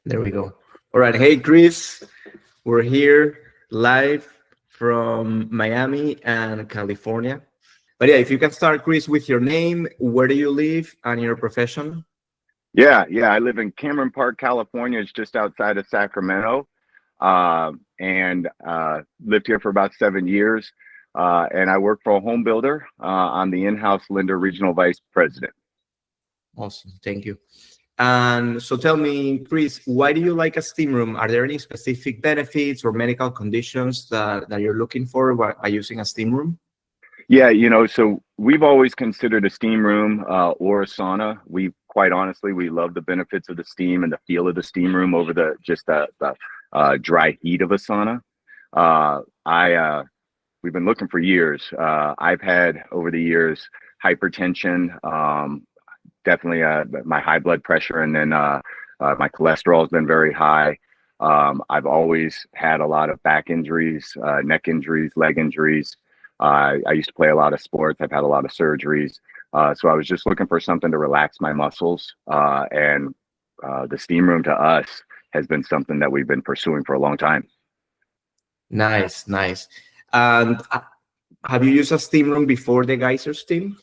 There we go. All right. Hey, Chris, we're here live from Miami and California. But yeah, if you can start, Chris, with your name, where do you live, and your profession? Yeah. I live in Cameron Park, California. It's just outside of Sacramento, and lived here for about 7 years. And I work for a home builder. I'm the in-house lender regional vice president. Awesome. Thank you. And so tell me, Chris, why do you like a steam room? Are there any specific benefits or medical conditions that you're looking for by using a steam room? Yeah, so we've always considered a steam room or a sauna. We quite honestly, we love the benefits of the steam and the feel of the steam room over the dry heat of a sauna. I We've been looking for years. I've had over the years hypertension, definitely my high blood pressure, and then my cholesterol has been very high. I've always had a lot of back injuries, neck injuries, leg injuries. I used to play a lot of sports. I've had a lot of surgeries. So I was just looking for something to relax my muscles. And the steam room to us has been something that we've been pursuing for a long time. Nice, nice. And have you used a steam room before the GeyserSteam?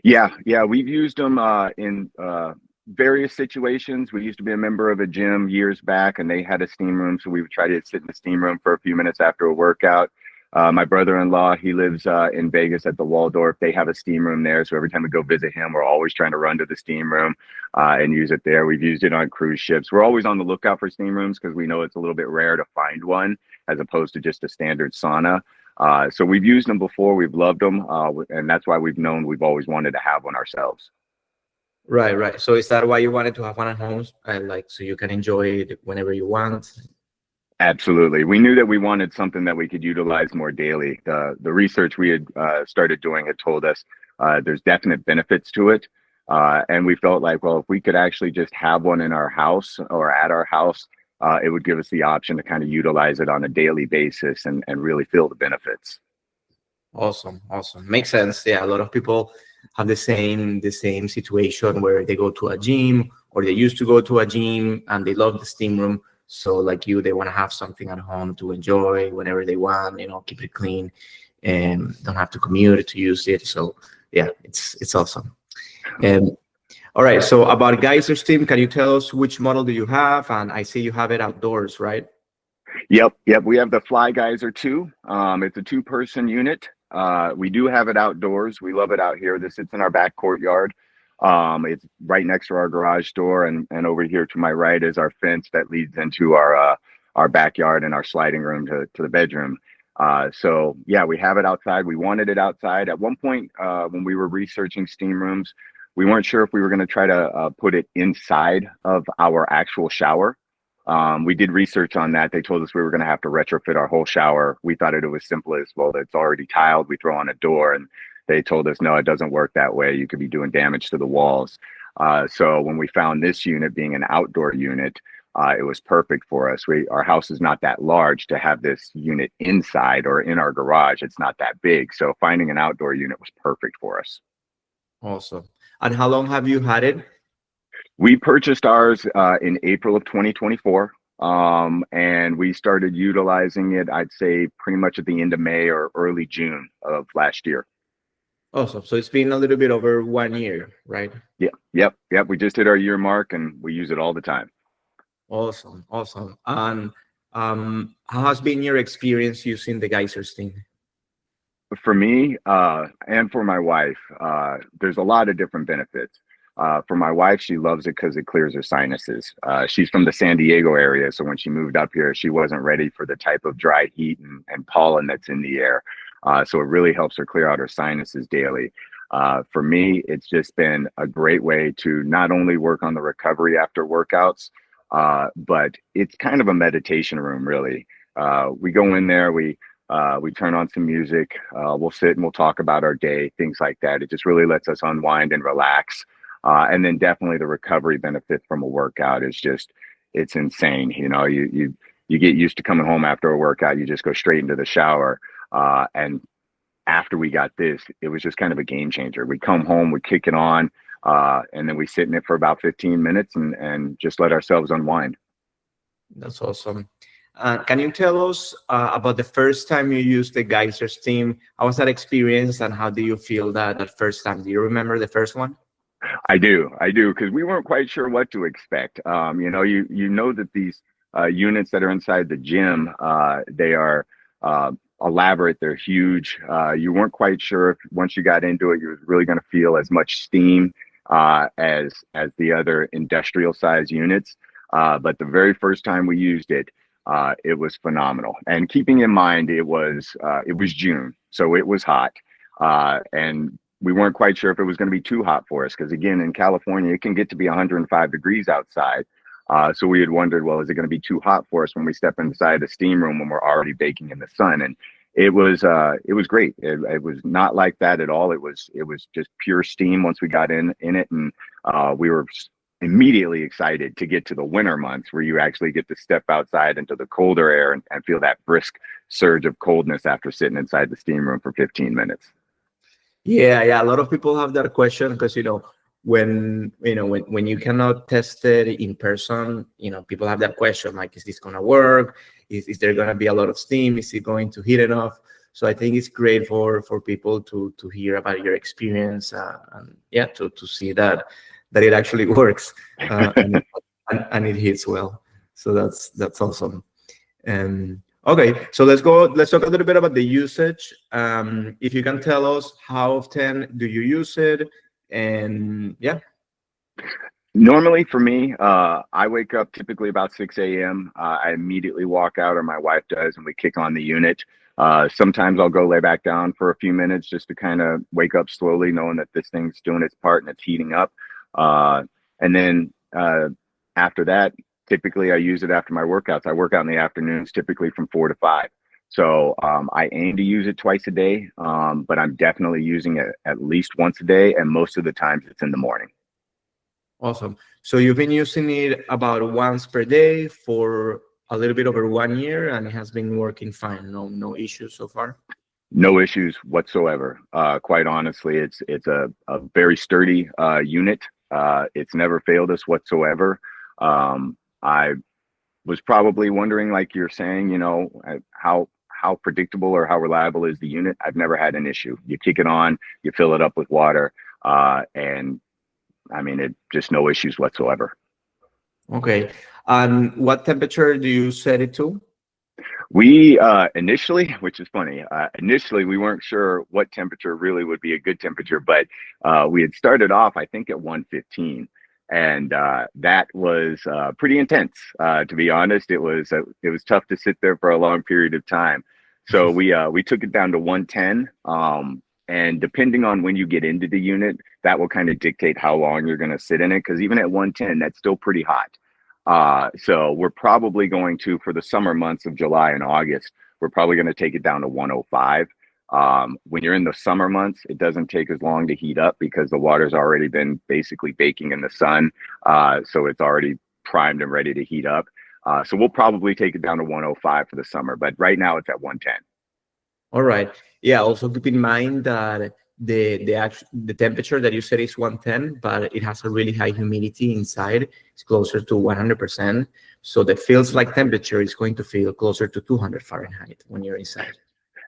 Yeah. We've used them in various situations. We used to be a member of a gym years back, and they had a steam room. So we would try to sit in the steam room for a few minutes after a workout. My brother-in-law, he lives in Vegas at the Waldorf. They have a steam room there. So every time we go visit him, we're always trying to run to the steam room and use it there. We've used it on cruise ships. We're always on the lookout for steam rooms because we know it's a little bit rare to find one as opposed to just a standard sauna. So we've used them before. We've loved them. And that's why we've always wanted to have one ourselves. Right, right. So is that why you wanted to have one at home, so you can enjoy it whenever you want? Absolutely. We knew that we wanted something that we could utilize more daily. The research we had started doing had told us there's definite benefits to it. And we felt like, well, if we could actually just have one in our house or at our house, it would give us the option to kind of utilize it on a daily basis and really feel the benefits. Awesome, awesome. Makes sense. Yeah, a lot of people have the same situation where they go to a gym, or they used to go to a gym and they love the steam room. So like you, they want to have something at home to enjoy whenever they want, keep it clean and don't have to commute to use it. So yeah, it's awesome. All right. So about GeyserSteam, can you tell us which model do you have? And I see you have it outdoors, right? Yep. We have the Fly Geyser 2. It's a two-person unit. We do have it outdoors. We love it out here. This sits in our back courtyard. It's right next to our garage door, and over here to my right is our fence that leads into our backyard and our sliding room to the bedroom. So yeah, we have it outside. We wanted it outside. At one point, when we were researching steam rooms, we weren't sure if we were going to try to put it inside of our actual shower. We did research on that. They told us we were going to have to retrofit our whole shower. We thought it was simple as, well, it's already tiled. We throw on a door, and they told us, no, it doesn't work that way. You could be doing damage to the walls. So when we found this unit being an outdoor unit, it was perfect for us. Our house is not that large to have this unit inside or in our garage. It's not that big. So finding an outdoor unit was perfect for us. Awesome. And how long have you had it? We purchased ours in April of 2024. And we started utilizing it, I'd say, pretty much at the end of May or early June of last year. Awesome. So it's been a little bit over 1 year, right? Yeah. Yep. We just hit our year mark, and we use it all the time. Awesome. And how has been your experience using the GeyserSteam? For me and for my wife, there's a lot of different benefits. For my wife, she loves it because it clears her sinuses. She's from the San Diego area, so when she moved up here, she wasn't ready for the type of dry heat and pollen that's in the air. So it really helps her clear out her sinuses daily. For me, it's just been a great way to not only work on the recovery after workouts, but it's kind of a meditation room, really. We go in there, we turn on some music, we'll sit and we'll talk about our day, things like that. It just really lets us unwind and relax. And then definitely the recovery benefit from a workout is just, it's insane. You get used to coming home after a workout, you just go straight into the shower. And after we got this, it was just kind of a game changer. We come home, we kick it on, and then we sit in it for about 15 minutes and just let ourselves unwind. That's awesome. Can you tell us about the first time you used the GeyserSteam? How was that experience, and how do you feel that first time? Do you remember the first one? I do, because we weren't quite sure what to expect. You know that these units that are inside the gym, they are elaborate, they're huge. You weren't quite sure if once you got into it, you was really going to feel as much steam as the other industrial size units. But the very first time we used it, it was phenomenal. And keeping in mind, it was June, so it was hot, and we weren't quite sure if it was going to be too hot for us, because again, in California it can get to be 105 degrees outside. So we had wondered, well, is it going to be too hot for us when we step inside the steam room when we're already baking in the sun? And it was great. It was not like that at all. It was just pure steam once we got in it, and we were immediately excited to get to the winter months where you actually get to step outside into the colder air and feel that brisk surge of coldness after sitting inside the steam room for 15 minutes. Yeah, yeah. A lot of people have that question because when you cannot test it in person, people have that question like, is this gonna work? Is there gonna be a lot of steam? Is it going to heat enough? So I think it's great for people to hear about your experience, and yeah, to see that it actually works, and it hits well. So that's awesome. Okay, so let's talk a little bit about the usage. If you can tell us, how often do you use it? And yeah. Normally for me, I wake up typically about 6 a.m. I immediately walk out, or my wife does, and we kick on the unit. Sometimes I'll go lay back down for a few minutes just to kind of wake up slowly, knowing that this thing's doing its part and it's heating up. And then after that, typically I use it after my workouts. I work out in the afternoons, typically from 4 to 5. So I aim to use it twice a day, but I'm definitely using it at least once a day, and most of the times it's in the morning. Awesome. So you've been using it about once per day for a little bit over 1 year, and it has been working fine. No issues so far. No issues whatsoever. Quite honestly, it's a very sturdy unit. It's never failed us whatsoever. I was probably wondering, like you're saying, how predictable or how reliable is the unit. I've never had an issue. You kick it on, you fill it up with water, and I mean, it just no issues whatsoever. Okay. And what temperature do you set it to? We initially, which is funny, initially we weren't sure what temperature really would be a good temperature, but we had started off, I think, at 115, and that was pretty intense. To be honest, it was tough to sit there for a long period of time. So we took it down to 110, and depending on when you get into the unit, that will kind of dictate how long you're going to sit in it. Because even at 110, that's still pretty hot. So we're probably going to, for the summer months of July and August, we're probably going to take it down to 105. When you're in the summer months, it doesn't take as long to heat up because the water's already been basically baking in the sun. So it's already primed and ready to heat up. So we'll probably take it down to 105 for the summer, but right now it's at 110. All right. Yeah. Also keep in mind that the temperature that you said is 110, but it has a really high humidity inside. It's closer to 100%. So the feels like temperature is going to feel closer to 200 Fahrenheit when you're inside.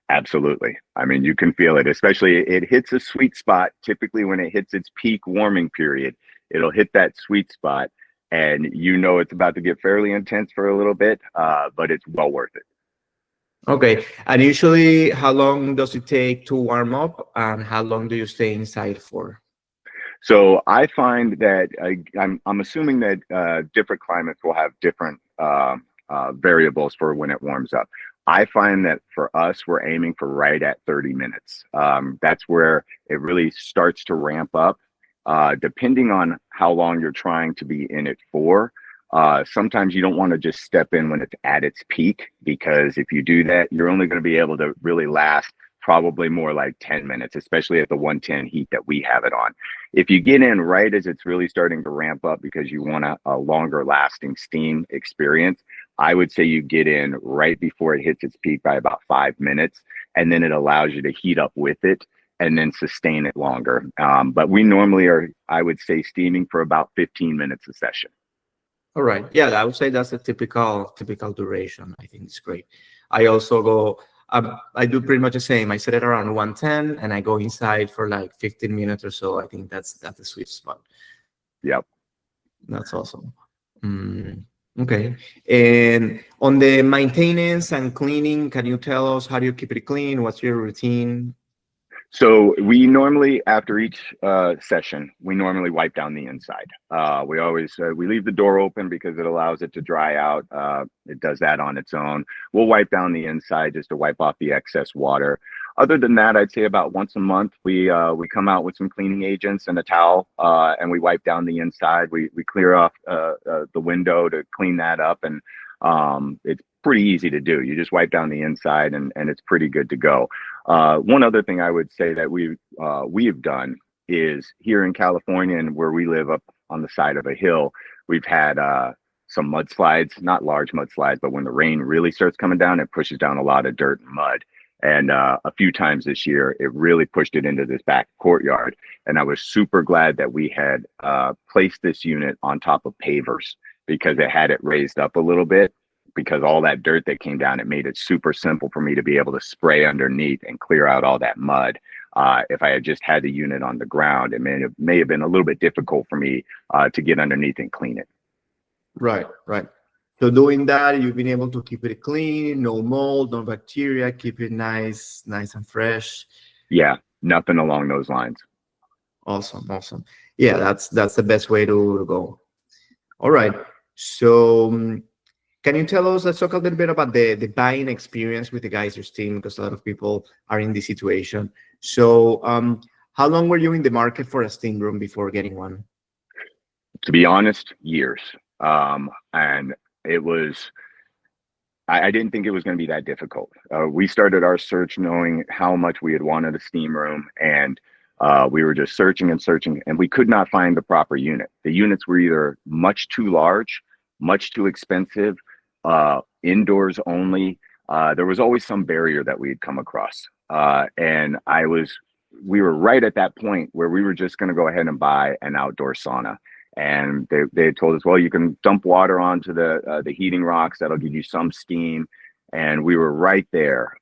Absolutely. I mean, you can feel it, especially it hits a sweet spot. Typically when it hits its peak warming period, it'll hit that sweet spot, and it's about to get fairly intense for a little bit, but it's well worth it. Okay. And usually, how long does it take to warm up, and how long do you stay inside for? So I find that I'm assuming that different climates will have different variables for when it warms up. I find that for us, we're aiming for right at 30 minutes. That's where it really starts to ramp up, depending on how long you're trying to be in it for. Sometimes you don't want to just step in when it's at its peak, because if you do that, you're only going to be able to really last probably more like 10 minutes, especially at the 110 heat that we have it on. If you get in right as it's really starting to ramp up because you want a longer lasting steam experience, I would say you get in right before it hits its peak by about 5 minutes, and then it allows you to heat up with it and then sustain it longer. But we normally are, I would say, steaming for about 15 minutes a session. All right. Yeah, I would say that's a typical duration. I think it's great. I also go. I do pretty much the same. I set it around 110, and I go inside for like 15 minutes or so. I think that's the sweet spot. Yep. That's awesome. Mm, okay. And on the maintenance and cleaning, can you tell us how do you keep it clean? What's your routine? So we normally, after each session, we normally wipe down the inside. We always we leave the door open because it allows it to dry out. It does that on its own. We'll wipe down the inside just to wipe off the excess water. Other than that, I'd say about once a month we come out with some cleaning agents and a towel, and we wipe down the inside. We clear off the window to clean that up, and it's pretty easy to do. You just wipe down the inside, and it's pretty good to go. One other thing I would say that we have done is here in California, and where we live up on the side of a hill, we've had some mudslides, not large mudslides, but when the rain really starts coming down, it pushes down a lot of dirt and mud. And a few times this year, it really pushed it into this back courtyard. And I was super glad that we had placed this unit on top of pavers because it had it raised up a little bit, because all that dirt that came down, it made it super simple for me to be able to spray underneath and clear out all that mud. If I had just had the unit on the ground, it may have been a little bit difficult for me to get underneath and clean it. Right, right. So doing that, you've been able to keep it clean, no mold, no bacteria, keep it nice and fresh. Yeah, nothing along those lines. Awesome, awesome. Yeah, that's the best way to go. All right. So can you tell us, let's talk a little bit about the buying experience with the GeyserSteam, because a lot of people are in this situation. So how long were you in the market for a steam room before getting one? To be honest, years. And it was, I didn't think it was going to be that difficult. We started our search knowing how much we had wanted a steam room, and we were just searching and searching, and we could not find the proper unit. The units were either much too large, much too expensive, indoors only. There was always some barrier that we'd come across. And we were right at that point where we were just going to go ahead and buy an outdoor sauna. And they had told us, well, you can dump water onto the heating rocks. That'll give you some steam. And we were right there,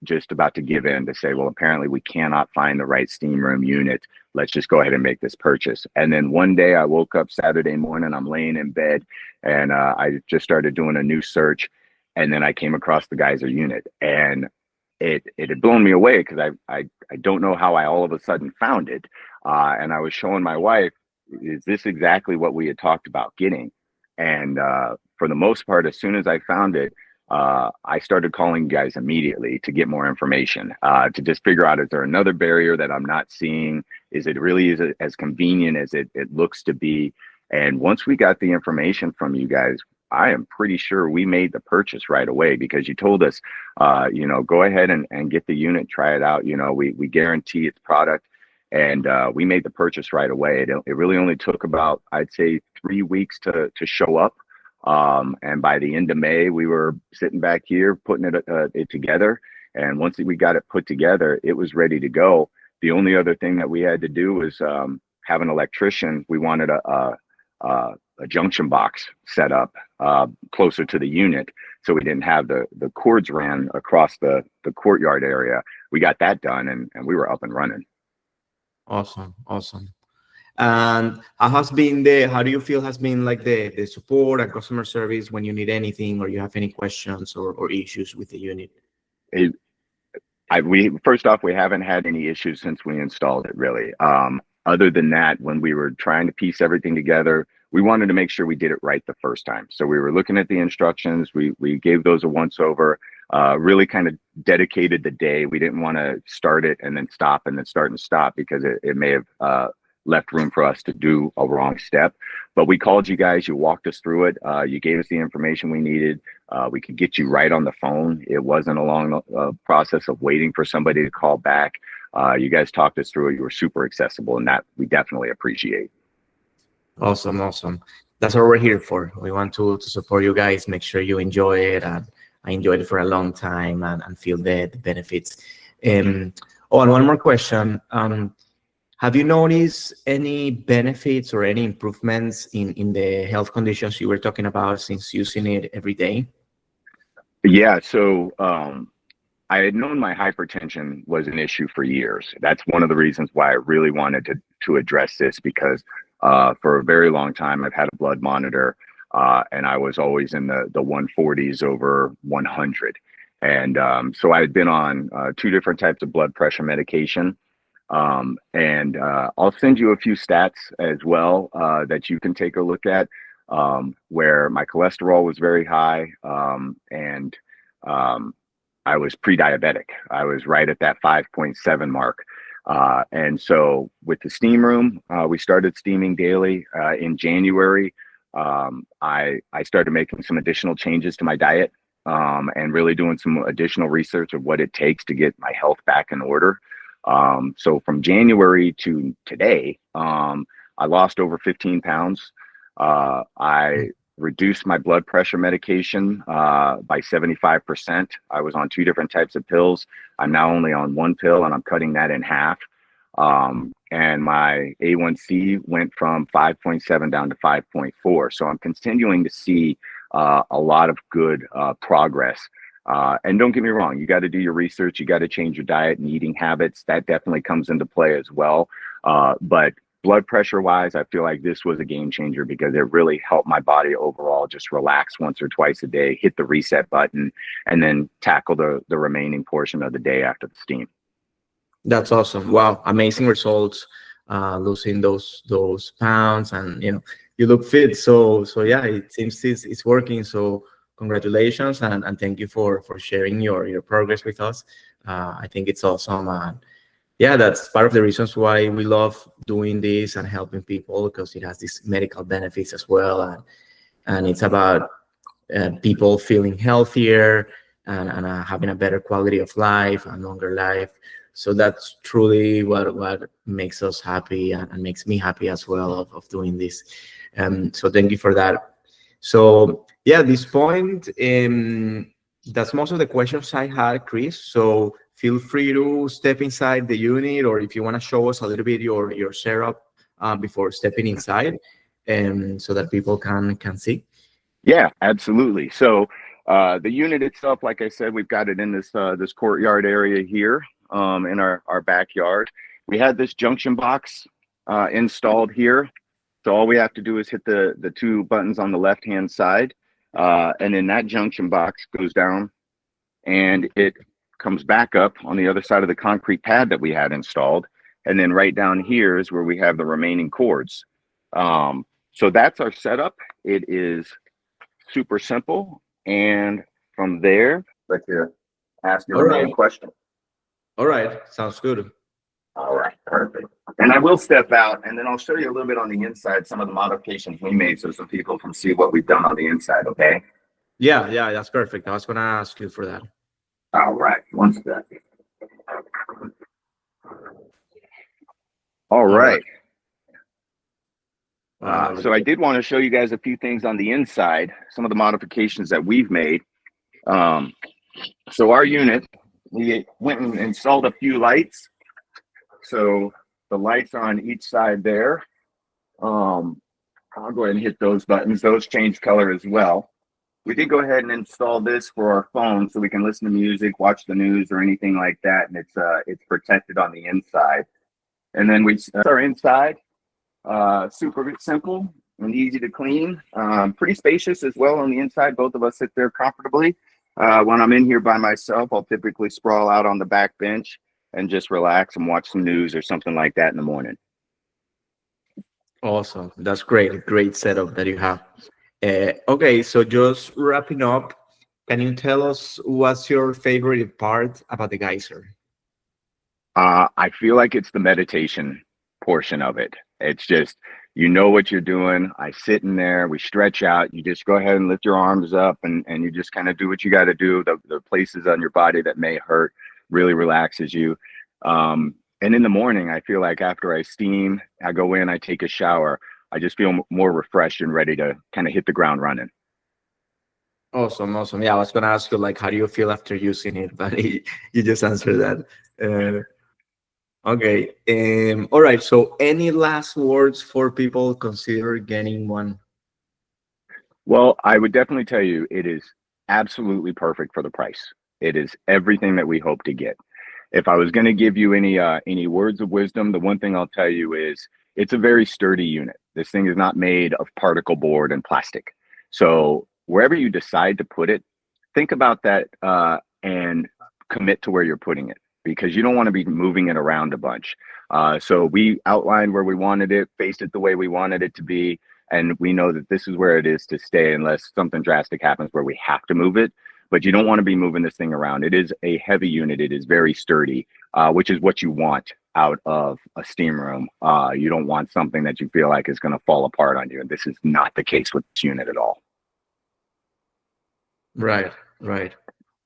just about to give in to say, well, apparently we cannot find the right steam room unit. Let's just go ahead and make this purchase. And then one day I woke up Saturday morning, I'm laying in bed, and I just started doing a new search. And then I came across the Geyser unit, and it had blown me away because I don't know how I all of a sudden found it. And I was showing my wife, is this exactly what we had talked about getting? And for the most part, as soon as I found it, I started calling you guys immediately to get more information, to just figure out, is there another barrier that I'm not seeing? Is it really as convenient as it looks to be? And once we got the information from you guys, I am pretty sure we made the purchase right away, because you told us, go ahead and get the unit, try it out. We guarantee its product. And we made the purchase right away. It really only took about, I'd say, 3 weeks to show up. And by the end of May, we were sitting back here putting it together. And once we got it put together, it was ready to go. The only other thing that we had to do was have an electrician. We wanted a junction box set up closer to the unit, so we didn't have the cords ran across the courtyard area. We got that done, and we were up and running. Awesome, awesome. And how do you feel has been like the support and customer service when you need anything, or you have any questions or issues with the unit? First off, we haven't had any issues since we installed it, really. Other than that, when we were trying to piece everything together, we wanted to make sure we did it right the first time. So we were looking at the instructions. We gave those a once over, really kind of dedicated the day. We didn't want to start it and then stop and then start and stop, because it may have left room for us to do a wrong step. But we called you guys, you walked us through it. You gave us the information we needed. We could get you right on the phone. It wasn't a long process of waiting for somebody to call back. You guys talked us through it. You were super accessible, and that we definitely appreciate. Awesome, awesome. That's what we're here for. We want to support you guys, make sure you enjoy it. And I enjoyed it for a long time and feel the benefits. And one more question. Have you noticed any benefits or any improvements in the health conditions you were talking about since using it every day? Yeah, so I had known my hypertension was an issue for years. That's one of the reasons why I really wanted to address this, because for a very long time I've had a blood monitor, and I was always in the 140s over 100. And so I had been on two different types of blood pressure medication. And I'll send you a few stats as well that you can take a look at, where my cholesterol was very high, and um, I was pre-diabetic. I was right at that 5.7 mark. And so with the steam room, we started steaming daily in January. I started making some additional changes to my diet, and really doing some additional research of what it takes to get my health back in order. So from January to today, I lost over 15 pounds. I reduced my blood pressure medication by 75%. I was on two different types of pills. I'm now only on one pill, and I'm cutting that in half. And my A1C went from 5.7 down to 5.4. So I'm continuing to see a lot of good progress. And don't get me wrong, you got to do your research, you got to change your diet and eating habits. That definitely comes into play as well. But blood pressure wise, I feel like this was a game changer, because it really helped my body overall just relax once or twice a day, hit the reset button, and then tackle the remaining portion of the day after the steam. That's awesome. Wow, amazing results. Losing those pounds, and you look fit. So yeah, it seems it's working. So congratulations, and thank you for sharing your progress with us. I think it's awesome, and yeah, that's part of the reasons why we love doing this and helping people, because it has these medical benefits as well, and it's about people feeling healthier, and having a better quality of life and longer life. So that's truly what makes us happy, and makes me happy as well of doing this. So thank you for that. So yeah, at this point, that's most of the questions I had, Chris. So feel free to step inside the unit, or if you want to show us a little bit your setup before stepping inside, so that people can see. Yeah, absolutely. So the unit itself, like I said, we've got it in this courtyard area here, in our backyard. We had this junction box installed here. So all we have to do is hit the two buttons on the left-hand side, and then that junction box goes down, and it comes back up on the other side of the concrete pad that we had installed. And then right down here is where we have the remaining cords. So that's our setup. It is super simple. And from there, let you ask your remaining question. All right, sounds good. All right, perfect. And I will step out, and then I'll show you a little bit on the inside, some of the modifications we made, so some people can see what we've done on the inside, okay? Yeah, that's perfect. I was gonna ask you for that. All right, one second. All right. So I did want to show you guys a few things on the inside, some of the modifications that we've made. So our unit, we went and installed a few lights. So the lights are on each side there. I'll go ahead and hit those buttons. Those change color as well. We did go ahead and install this for our phone, so we can listen to music, watch the news, or anything like that, and it's protected on the inside. And then our inside, super simple and easy to clean. Pretty spacious as well on the inside. Both of us sit there comfortably. When I'm in here by myself, I'll typically sprawl out on the back bench and just relax and watch some news or something like that in the morning. Awesome. That's great. Great setup that you have. Okay, so just wrapping up, can you tell us what's your favorite part about the Geyser? I feel like it's the meditation portion of it. It's just, you know what you're doing. I sit in there, we stretch out, you just go ahead and lift your arms up, and you just kind of do what you got to do. The places on your body that may hurt really relaxes you. And in the morning, I feel like after I steam, I go in, I take a shower, I just feel more refreshed and ready to kind of hit the ground running. Awesome. Yeah, I was gonna ask you, like, how do you feel after using it, but you just answered that. Okay. All right. So, any last words for people consider getting one? Well, I would definitely tell you it is absolutely perfect for the price. It is everything that we hope to get. If I was going to give you any words of wisdom, the one thing I'll tell you is it's a very sturdy unit. This thing is not made of particle board and plastic. So wherever you decide to put it, think about that and commit to where you're putting it because you don't want to be moving it around a bunch. So we outlined where we wanted it, faced it the way we wanted it to be, and we know that this is where it is to stay unless something drastic happens where we have to move it. But you don't want to be moving this thing around. It is a heavy unit. It is very sturdy, which is what you want out of a steam room. You don't want something that you feel like is going to fall apart on you. And this is not the case with this unit at all. Right, right.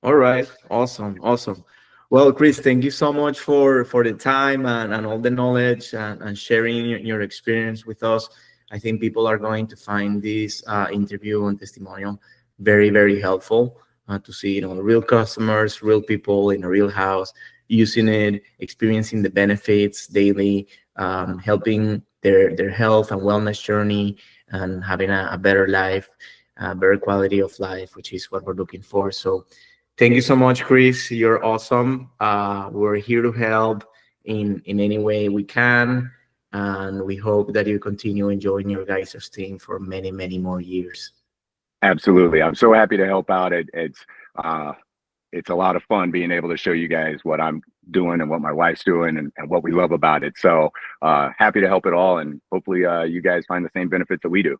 All right. Awesome, awesome. Well, Chris, thank you so much for the time and all the knowledge and sharing your experience with us. I think people are going to find this interview and testimonial very, very helpful to see, real customers, real people in a real house using it, experiencing the benefits daily, helping their health and wellness journey, and having a better life, better quality of life, which is what we're looking for. So, thank you so much, Chris. You're awesome. We're here to help in any way we can, and we hope that you continue enjoying your GeyserSteam for many, many more years. Absolutely. I'm so happy to help out. Uh, it's a lot of fun being able to show you guys what I'm doing and what my wife's doing and what we love about it. So happy to help it all. And hopefully you guys find the same benefits that we do.